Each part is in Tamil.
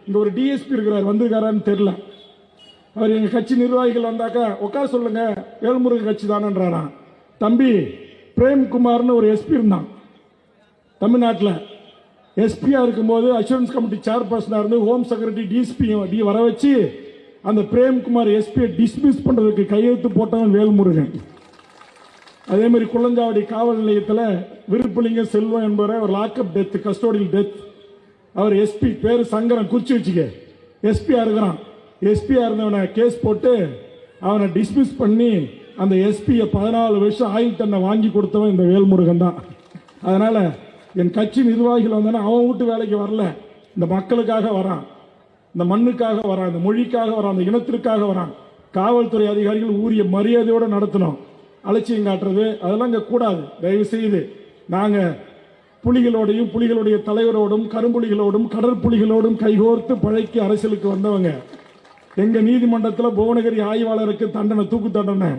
இங்க ஒரு டிஎஸ்பி இருக்கிறார், வந்திருக்காரான்னு தெரியல. அவர் எங்க கட்சி நிர்வாகிகள் வந்தாக்கா உட்கார சொல்லுங்க, வேல்முருகன் கட்சி தானன்றாரா. தம்பி பிரேம்குமார்னு ஒரு எஸ்பி இருந்தான் தமிழ்நாட்டில். எஸ்பியா இருக்கும்போது அஷூரன்ஸ் கமிட்டி சேர்பர்சனாக இருந்து ஹோம் செக்ரட்டரி டிஎஸ்பி வர வச்சு அந்த பிரேம்குமார் எஸ்பியை டிஸ்மிஸ் பண்றதுக்கு கையெழுத்து போட்டவன் வேல்முருகன். அதே மாதிரி குள்ளஞ்சாவடி காவல் நிலையத்தில் விருப்பலிங்க செல்வம் என்பவரை ஒரு லாக்அப் டெத், கஸ்டோடியல் டெத். அவர் எஸ்பி பேரு சங்கரன், குறிச்சு வச்சுக்க, எஸ்பியா இருக்கிறான். எஸ்பியா இருந்தவனை கேஸ் போட்டு அவனை டிஸ்மிஸ் பண்ணி அந்த எஸ்பியை 14 வருஷம் ஆயுள் தண்டனை வாங்கி கொடுத்தவன் இந்த வேல்முருகன் தான். அதனால என் கட்சி நிர்வாகிகள் வந்தானே அவன் வீட்டு வேலைக்கு வரல, இந்த மக்களுக்காக வரான், இந்த மண்ணுக்காக வரான், இந்த மொழிக்காக வரான், அந்த இனத்திற்காக வரான். காவல்துறை அதிகாரிகள் ஊரிய மரியாதையோடு நடத்தணும். அலட்சியம் காட்டுறது அதெல்லாம் இங்க கூடாது. தயவு செய்து நாங்க புலிகளோடையும் புலிகளுடைய தலைவரோடும் கரும்புலிகளோடும் கடற்புலிகளோடும் கைகோர்த்து பழைக்கு அரசியலுக்கு வந்தவங்க. எங்க நீதிமன்றத்தில் புவனகிரி ஆய்வாளருக்கு தண்டனை, தூக்கு தண்டனை.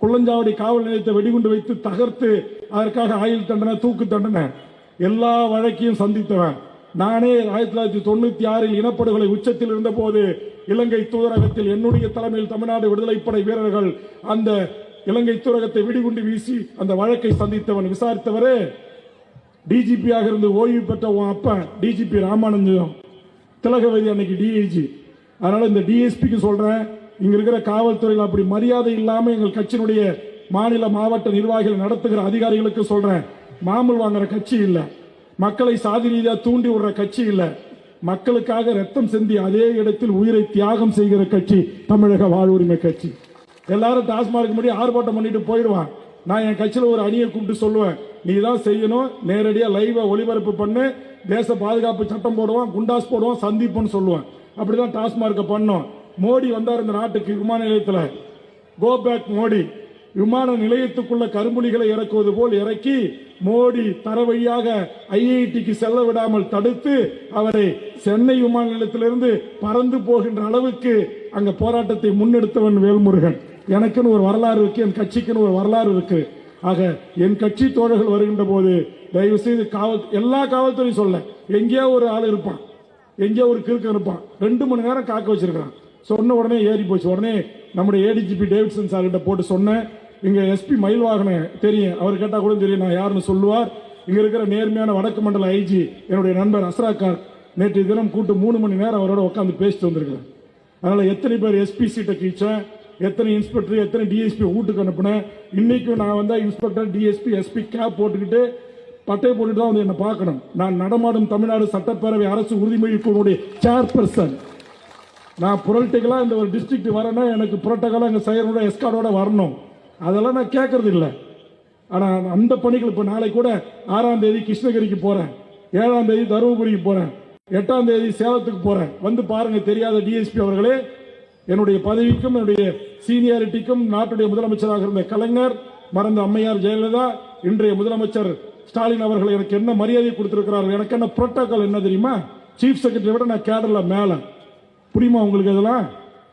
குள்ளஞ்சாவடி காவல் நிலையத்தை வெடிகுண்டு வைத்து தகர்த்து அதற்காக ஆயுள் தண்டனை, தூக்கு தண்டனை. எல்லா வழக்கையும் சந்தித்தவன் நானே. 1996 இனப்படுகொலை உச்சத்தில் இருந்த போது இலங்கை தூதரகத்தில் என்னுடைய தலைமையில் தமிழ்நாடு விடுதலைப்படை வீரர்கள் அந்த இலங்கை தூதரகத்தை வெடிகுண்டு வீசி அந்த வழக்கை சந்தித்தவன், விசாரித்தவரே டிஜிபியாக இருந்து ஓய்வு பெற்ற அப்ப டிஜிபி ராமானந்தம், திலகவதி அன்னைக்கு டிஐஜி. அதனால இந்த டிஎஸ்பிக்கு சொல்றேன், இங்க இருக்கிற காவல்துறையில் அப்படி மரியாதை இல்லாம எங்கள் கட்சியினுடைய மாநில மாவட்ட நிர்வாகிகள் நடத்துகிற அதிகாரிகளுக்கு சொல்றேன், மாமூல் வாங்குற கட்சி இல்ல, மக்களை சாதி ரீதியா தூண்டி விடுற கட்சி இல்ல, மக்களுக்காக ரத்தம் சிந்தி அதே இடத்தில் உயிரை தியாகம் செய்கிற கட்சி தமிழக வாழ்வுரிமை கட்சி. எல்லாரும் டாஸ்மார்க் முன்னாடி ஆர்ப்பாட்டம் பண்ணிட்டு போயிடுவான். நான் என் கட்சியில் ஒரு அணியை கூப்பிட்டு சொல்லுவேன், நீ தான் செய்யணும், நேரடியா லைவா ஒளிபரப்பு பண்ணு, தேச பாதுகாப்பு சட்டம் போடுவான், குண்டாஸ் போடுவான், சந்திப்புன்னு சொல்லுவேன். அப்படிதான் டாஸ்மார்க்க பண்ணோம். மோடி வந்தார் இந்த நாட்டுக்கு விமான நிலையத்தில், கோ பேக் மோடி. விமான நிலையத்துக்குள்ள கரும்புலிகளை இறக்குவது போல் இறக்கி மோடி தர வழியாக ஐஐடிக்கு செல்ல விடாமல் தடுத்து அவரை சென்னை விமான நிலையத்திலிருந்து பறந்து போகின்ற அளவுக்கு அங்க போராட்டத்தை முன்னெடுத்தவன் வேல்முருகன். எனக்குன்னு ஒரு வரலாறு இருக்கு, என் கட்சிக்குன்னு ஒரு வரலாறு இருக்கு. ஆக என் கட்சி தோழர்கள் வருகின்ற போது தயவு செய்து எல்லா காவல்துறையும் சொல்ல, எங்கேயோ ஒரு ஆள் இருப்பான், எங்கேயோ ஒரு கிறுக்கு இருப்பான், 2 மணி நேரம் காக்க வச்சிருக்கான். சொன்ன உடனே ஏறி போச்சு. உடனே நம்முடைய ஏடிஜிபி டேவிட்சன் சார் கிட்ட போட்டு சொன்னேன், இங்க எஸ்பி மயில்வாகன தெரியும், அவர் கேட்டா கூட தெரியும் நான் யாருன்னு சொல்லுவார். இங்க இருக்கிற நேர்மையான வடக்கு மண்டல ஐஜி என்னுடைய நண்பர் அஸ்ராக்கார் நேற்று தினம் கூட்டு 3 மணி நேரம் அவரோட உட்காந்து பேசிட்டு வந்திருக்கிறேன். அதனால எத்தனை பேர் எஸ்பி சீட்டை கீச்சேன், எத்தனை இன்ஸ்பெக்டர் எத்தனை டிஎஸ்பி வீட்டுக்கு அனுப்புனேன். இன்னைக்கும் நான் வந்தா இன்ஸ்பெக்டர் டிஎஸ்பி எஸ்பி கேப் போட்டுக்கிட்டு பட்டை போட்டுட்டு தான் வந்து என்ன பார்க்கணும். நான் நடமாடும் தமிழ்நாடு சட்டப்பேரவை அரசு உறுதிமொழி குழுவுடைய சேர்பர்சன். நான் பொலிட்டிக்கலா இந்த ஒரு டிஸ்ட்ரிக்ட் வரேன்னா எனக்கு புரோட்டோகாலா எங்க செயலோட எஸ்கார்டோட வரணும். அதெல்லாம் நான் கேட்கறது இல்லை. ஆனா அந்த பணிகள் இப்ப நாளை கூட 6ஆம் தேதி கிருஷ்ணகிரிக்கு போறேன், 7ஆம் தேதி தருமபுரிக்கு போறேன், 8ஆம் தேதி சேலத்துக்கு போறேன். வந்து பாருங்க தெரியாத டிஎஸ்பி அவர்களே, என்னுடைய பதவிக்கும் என்னுடைய சீனியாரிட்டிக்கும் நாட்டுடைய முதலமைச்சராக இருந்த கலைஞர், மறந்த அம்மையார் ஜெயலலிதா, இன்றைய முதலமைச்சர் ஸ்டாலின் அவர்கள் எனக்கு என்ன மரியாதை கொடுத்திருக்கிறார்கள், எனக்கு என்ன புரோட்டோகால் என்ன தெரியுமா? சீஃப் செக்ரட்டரி விட நான் கேடர்ல மேல. புரியுமா உங்களுக்கு? இதெல்லாம்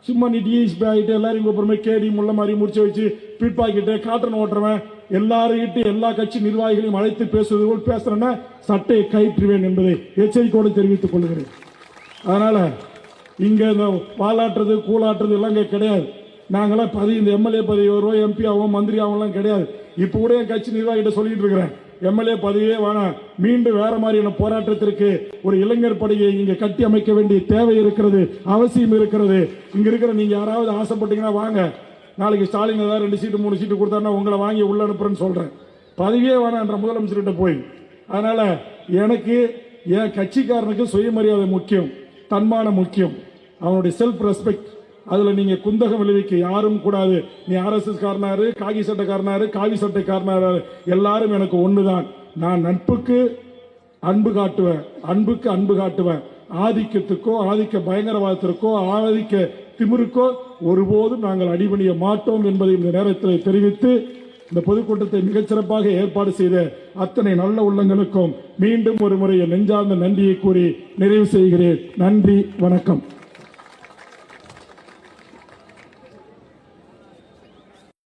சும்மா நீ டிஎஸ்பி ஆகிட்டு எல்லாரும் அப்புறமே கேடி முள்ள மாதிரி முடிச்சு வச்சு பிட் பாக்கிட்டு காட்டன் ஓட்டுறவன் எல்லாருக்கிட்டு எல்லா கட்சி நிர்வாகிகளையும் அழைத்து பேசுவது போல் பேசுறேன்னா சட்டையை கயிற்றுவேன் என்பதை எச்சரிக்கையோடு தெரிவித்துக் கொள்கிறேன். அதனால இங்க இந்த பாலாட்டுறது கூலாட்டுறது எல்லாம் கிடையாது. நாங்களாம் பதவி இந்த எம்எல்ஏ பதவி வருவோம், எம்பி ஆகும், மந்திரி ஆகும் கிடையாது. இப்ப கூட என் கட்சி நிர்வாகிகிட்ட சொல்லிட்டு இருக்கிறேன், எம்எல்ஏ பதவியே வேணாம், மீண்டும் வேற மாதிரியான போராட்டத்திற்கு ஒரு இளைஞர் படையை இங்க கட்டி அமைக்க வேண்டிய தேவை இருக்கிறது, அவசியம் இருக்கிறது. இங்க இருக்கிற நீங்க யாராவது ஆசைப்பட்டீங்கன்னா வாங்க, நாளைக்கு ஸ்டாலின் ஏதாவது 2 சீட்டு 3 சீட்டு கொடுத்தாருன்னா உங்களை வாங்கி உள்ள அனுப்புறேன்னு சொல்றேன். பதவியே வேணான்ற முதலமைச்சர்கிட்ட போய். அதனால எனக்கு என் கட்சிக்காரனுக்கு சுயமரியாதை முக்கியம், தன்மானம் முக்கியம், அவனுடைய செல்ஃப் ரெஸ்பெக்ட். அதுல நீங்க குந்தகம் விளைவிக்க யாரும் கூடாது. நீ ஆர்எஸ்எஸ் காரனாரு, காகி சட்டைக்காரனாரு, காவி சட்டைக்காரனாரு, எல்லாரும் எனக்கு ஒண்ணுதான். நான் நட்புக்கு அன்பு காட்டுவேன், அன்புக்கு அன்பு காட்டுவேன். ஆதிக்கத்துக்கோ ஆதிக்க பயங்கரவாதத்திற்கோ ஆதிக்க திமிருக்கோ ஒருபோதும் நாங்கள் அடிபணிய மாட்டோம் என்பதை இந்த நேரத்தில் தெரிவித்து இந்த பொதுக்கூட்டத்தை மிகச்சிறப்பாக ஏற்பாடு செய்த அத்தனை நல்ல உள்ளங்களுக்கும் மீண்டும் ஒரு முறை நெஞ்சார்ந்த நன்றியை கூறி நிறைவு செய்கிறேன். நன்றி, வணக்கம்.